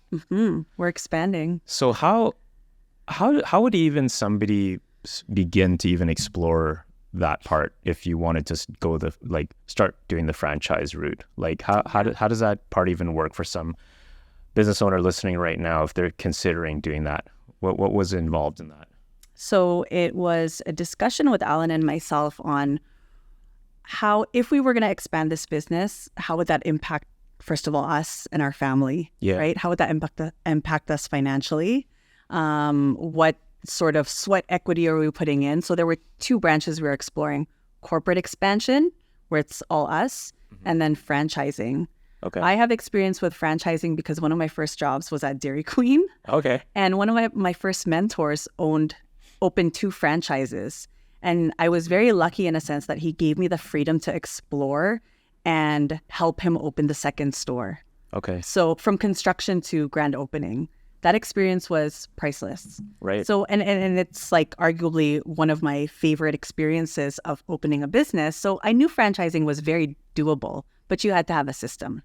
We're expanding. So how would even somebody begin to even explore that part if you wanted to go start doing the franchise route? Like how does that part even work for some business owner listening right now if they're considering doing that? What was involved in that? So it was a discussion with Allan and myself on how, if we were going to expand this business, how would that impact, first of all, us and our family, right? How would that impact us financially? What sort of sweat equity are we putting in? So there were 2 branches we were exploring: corporate expansion, where it's all us, and then franchising. Okay. I have experience with franchising because one of my first jobs was at Dairy Queen. Okay. And one of my first mentors opened 2 franchises. And I was very lucky in a sense that he gave me the freedom to explore and help him open the second store. Okay. So from construction to grand opening, that experience was priceless. Right. So, and it's like arguably one of my favorite experiences of opening a business. So I knew franchising was very doable, but you had to have a system.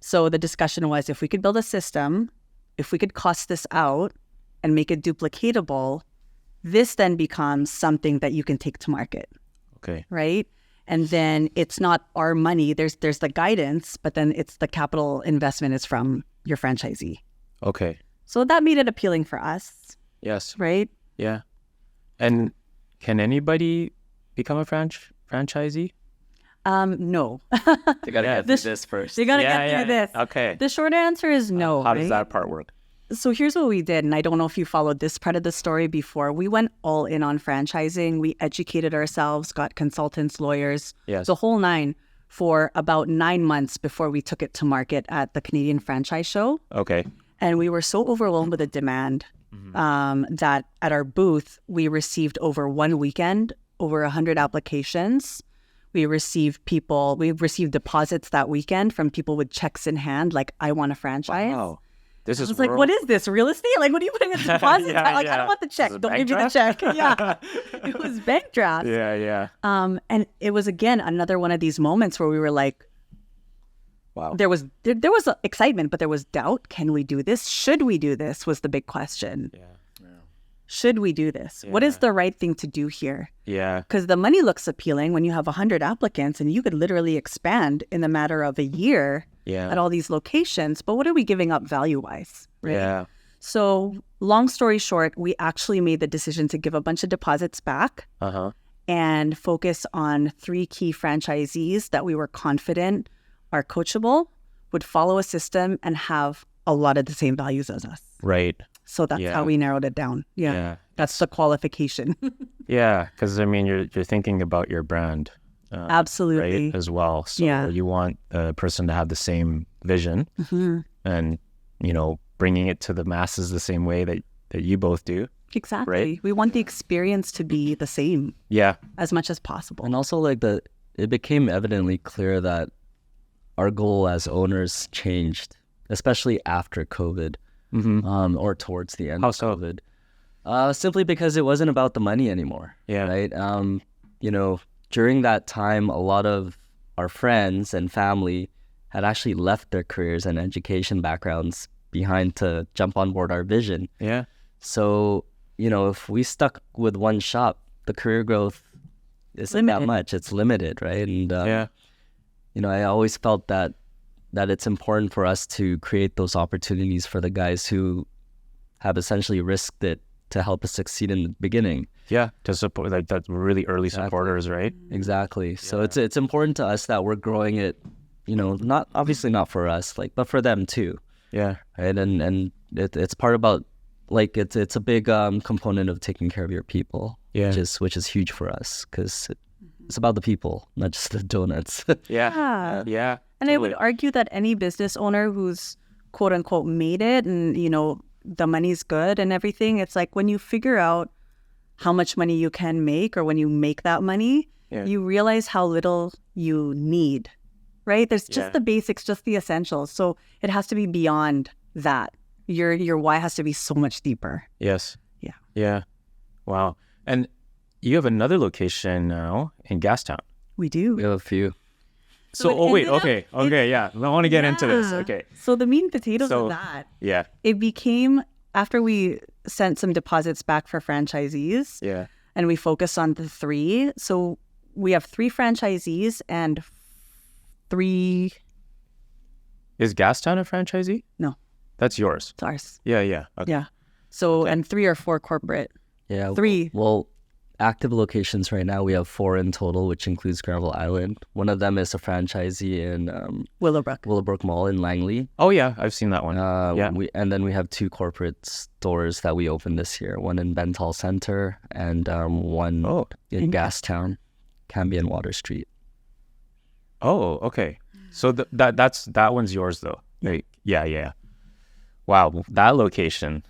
So the discussion was, if we could build a system, if we could cost this out and make it duplicatable, this then becomes something that you can take to market. Okay. Right? And then it's not our money. There's the guidance, but then it's the capital investment is from your franchisee. Okay. So that made it appealing for us, Yes. right? Yeah. And can anybody become a franchisee? No. They gotta get through this first. You gotta get through this. Okay. The short answer is no. How does right? that part work? So here's what we did, and I don't know if you followed this part of the story before. We went all in on franchising. We educated ourselves, got consultants, lawyers, Yes. the whole nine for about 9 months before we took it to market at the Canadian Franchise Show. Okay. And we were so overwhelmed with the demand that at our booth, we received over one weekend, over 100 applications. We received deposits that weekend from people with checks in hand, like, I want a franchise. Wow. This I is was like, what is this, real estate? Like, what are you putting in deposits? Yeah, I yeah. don't want the check. Is it Don't bank give me the check. Yeah. It was bank drafts. Yeah, yeah. And it was, again, another one of these moments where we were like, Wow. there was excitement, but there was doubt. Can we do this? Should we do this? Was the big question. Yeah. Should we do this? What is the right thing to do here? Yeah. Because the money looks appealing when you have 100 applicants and you could literally expand in the matter of a year Yeah. at all these locations. But what are we giving up value-wise? Right? Yeah. So long story short, we actually made the decision to give a bunch of deposits back Uh-huh. and focus on 3 key franchisees that we were confident are coachable, would follow a system, and have a lot of the same values as us. Right. So that's Yeah. how we narrowed it down. Yeah. Yeah. That's the qualification. Yeah. Because I mean, you're thinking about your brand, Absolutely. right, as well. So Yeah. you want the person to have the same vision, and bringing it to the masses the same way that you both do. Exactly. Right? We want the experience to be the same Yeah. as much as possible. And also, like, it became evidently clear that our goal as owners changed, especially after COVID, or towards the end How of so? COVID. Simply because it wasn't about the money anymore. Yeah. Right. During that time, a lot of our friends and family had actually left their careers and education backgrounds behind to jump on board our vision. Yeah. So, if we stuck with one shop, the career growth isn't that Limited. much. It's limited, right? And Yeah. I always felt that it's important for us to create those opportunities for the guys who have essentially risked it to help us succeed in the beginning. Yeah. To support like that really early supporters, right? Exactly. So it's important to us that we're growing it, not obviously not for us, but for them too. Yeah. Right. And it's part about, it's a big component of taking care of your people. Yeah. Which is huge for us because it's about the people, not just the donuts. Yeah. Yeah. Yeah. And I would totally. argue that any business owner who's quote unquote made it and, the money's good and everything, it's like when you figure out how much money you can make or when you make that money, Yeah. you realize how little you need, right? There's just Yeah. the basics, just the essentials. So it has to be beyond that. Your why has to be so much deeper. Yes. Yeah. Yeah. Wow. And you have another location now in Gastown. We do. We have a few. So it ended up- Okay. Yeah. I want to get into this. Yeah. Okay. So the meat and potatoes So- of that, Yeah. it became after we sent some deposits back for franchisees Yeah. and we focused on the 3. So we have 3 franchisees and 3, Is Gastown a franchisee? no, That's yours. it's ours. Yeah. Yeah. Okay. Yeah. So, Okay. and 3 or 4 corporate. Yeah. 3. Well, active locations right now, we have 4 in total, which includes Granville Island. One of them is a franchisee in Willowbrook. Willowbrook Mall in Langley. Oh yeah, I've seen that one. Yeah. And then we have 2 corporate stores that we opened this year. One in Bentall Center and one in Gastown, Cambie and Water Street. Oh, okay. So that one's yours though. Like, yeah. Wow, that location.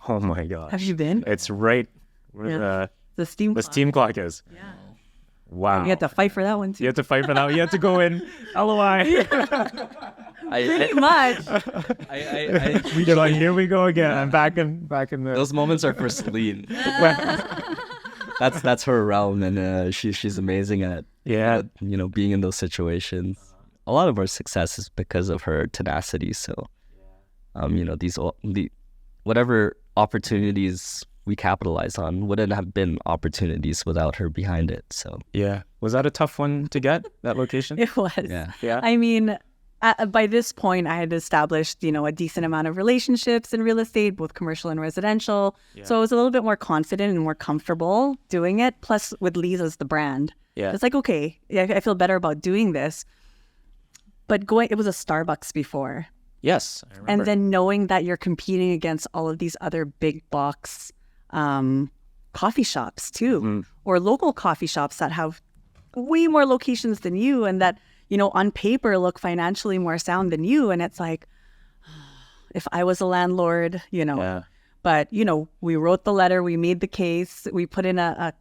Oh my gosh. Have you been? It's right where The steam the clock. steam clock is. Yeah. Wow. You had to fight for that one too. You have to fight for that. You have to go in. LOI. Pretty much. You're like, here we go again. I'm back in the. Those moments are for Celine. That's her realm, and she's amazing at being in those situations. A lot of our success is because of her tenacity. So, whatever opportunities we capitalized on. Wouldn't have been opportunities without her behind it. So Yeah. Was that a tough one to get, that location? It was. yeah. Yeah. I mean, by this point, I had established, a decent amount of relationships in real estate, both commercial and residential. Yeah. So I was a little bit more confident and more comfortable doing it. Plus, with Lee's as the brand, Yeah. it's like, okay, I feel better about doing this. But it was a Starbucks before. Yes. I remember. And then knowing that you're competing against all of these other big box coffee shops too, or local coffee shops that have way more locations than you, and that, on paper look financially more sound than you. And it's like, if I was a landlord, Yeah. but, we wrote the letter, we made the case, we put in a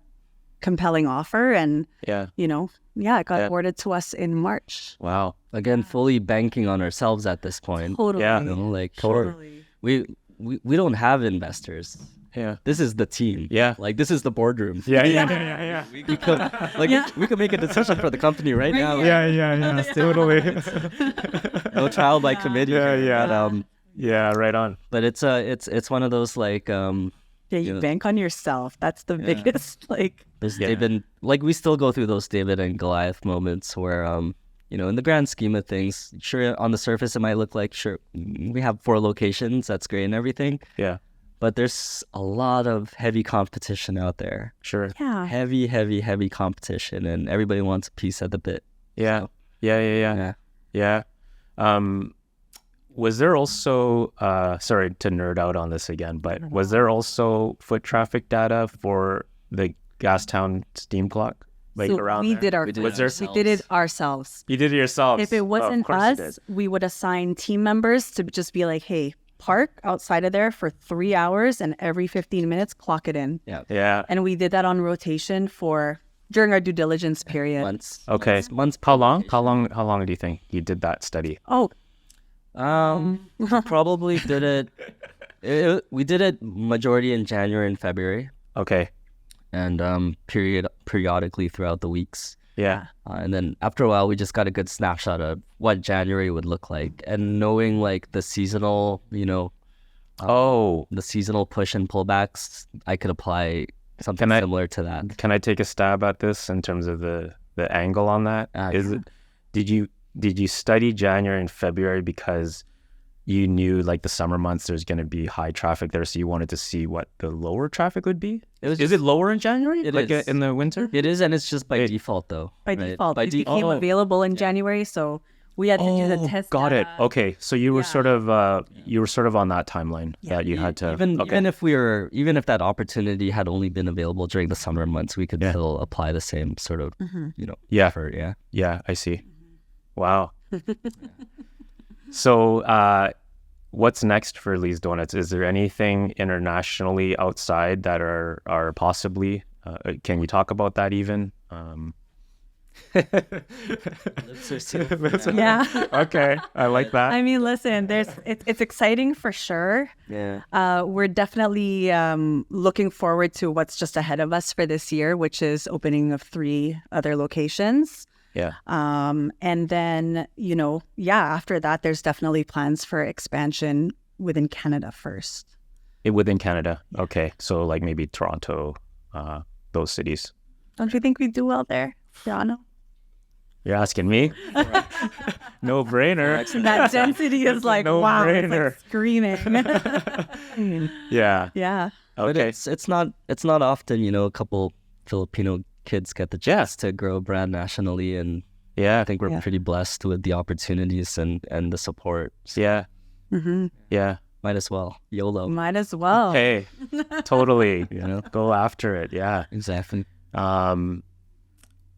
compelling offer, and, Yeah. it got awarded to us in March. Wow. Again, fully banking on ourselves at this point. Totally. Yeah. Like Totally. we don't have investors. Yeah. This is the team. Yeah. Like this is the boardroom. Yeah. We could we could make a decision for the company right now. Yeah. Totally. No trial by committee. Yeah. Yeah. Right on. But it's one of those like You bank on yourself. That's the biggest, they've been like we still go through those David and Goliath moments where in the grand scheme of things, sure on the surface it might look like sure we have 4 locations, that's great and everything. Yeah. But there's a lot of heavy competition out there. Sure. yeah. Heavy competition, and everybody wants a piece at the bit. Yeah. So, Yeah. Was there also, sorry to nerd out on this again, but was there also foot traffic data for the Gastown steam clock? Like So around we there? did our did Was there- we did it ourselves. You did it yourselves? If it wasn't of course you us, did. we would assign team members to just be like, hey, park outside of there for 3 hours, and every 15 minutes clock it in. Yeah. And we did that on rotation during our due diligence period. months. Okay. Months. How long? How long do you think you did that study? Oh, Probably did it. We did it majority in January and February, Okay. and periodically throughout the weeks. Yeah. And then after a while, we just got a good snapshot of what January would look like, and knowing like the seasonal, the seasonal push and pullbacks, I could apply something Can I- similar to that. Can I take a stab at this in terms of the angle on that? Is it? Did you study January and February because you knew like the summer months there's going to be high traffic there, so you wanted to see what the lower traffic would be? Is it lower in January? It like is. In the winter? It is, and it's just by default though. by right? default. By It became default. available in January, so we had to do the test. Got it. data. Okay, so you were sort of on that timeline that you had to. Even if that opportunity had only been available during the summer months, we could still apply the same sort of Yeah. effort. Yeah. Yeah, I see. Wow. So, what's next for Lee's Donuts? Is there anything internationally outside that are possibly? Can you talk about that even? Yeah. Okay, I like that. I mean, listen, it's exciting for sure. Yeah. We're definitely looking forward to what's just ahead of us for this year, which is opening of 3 other locations. Yeah. And then, after that, there's definitely plans for expansion within Canada first. Within Canada. Okay, so like maybe Toronto, those cities. Don't you think we do well there, Toronto? You're asking me? No brainer. That density is like, No wow, it's brainer. like screaming. Yeah. Yeah. But Okay. it's not often, a couple Filipino kids get the chance to grow a brand nationally, and Yeah. I think we're pretty blessed with the opportunities and the support. So Yeah. Mm-hmm. Yeah. might as well. YOLO. Might as well. Hey, totally. Go after it. Yeah. Exactly.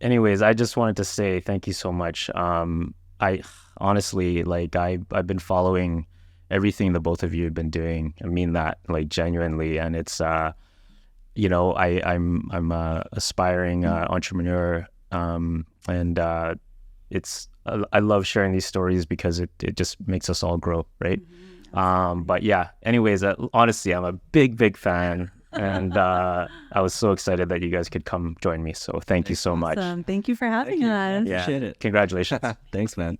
Anyways, I just wanted to say thank you so much. I honestly, I've been following everything the both of you have been doing. I mean that, genuinely, and it's I'm a aspiring entrepreneur, and it's I love sharing these stories because it just makes us all grow, right? But yeah, anyways, honestly, I'm a big fan. And I was so excited that you guys could come join me. So thank you so much. Awesome. Thank you for having us. Yeah. Appreciate it. Congratulations. Thanks, man.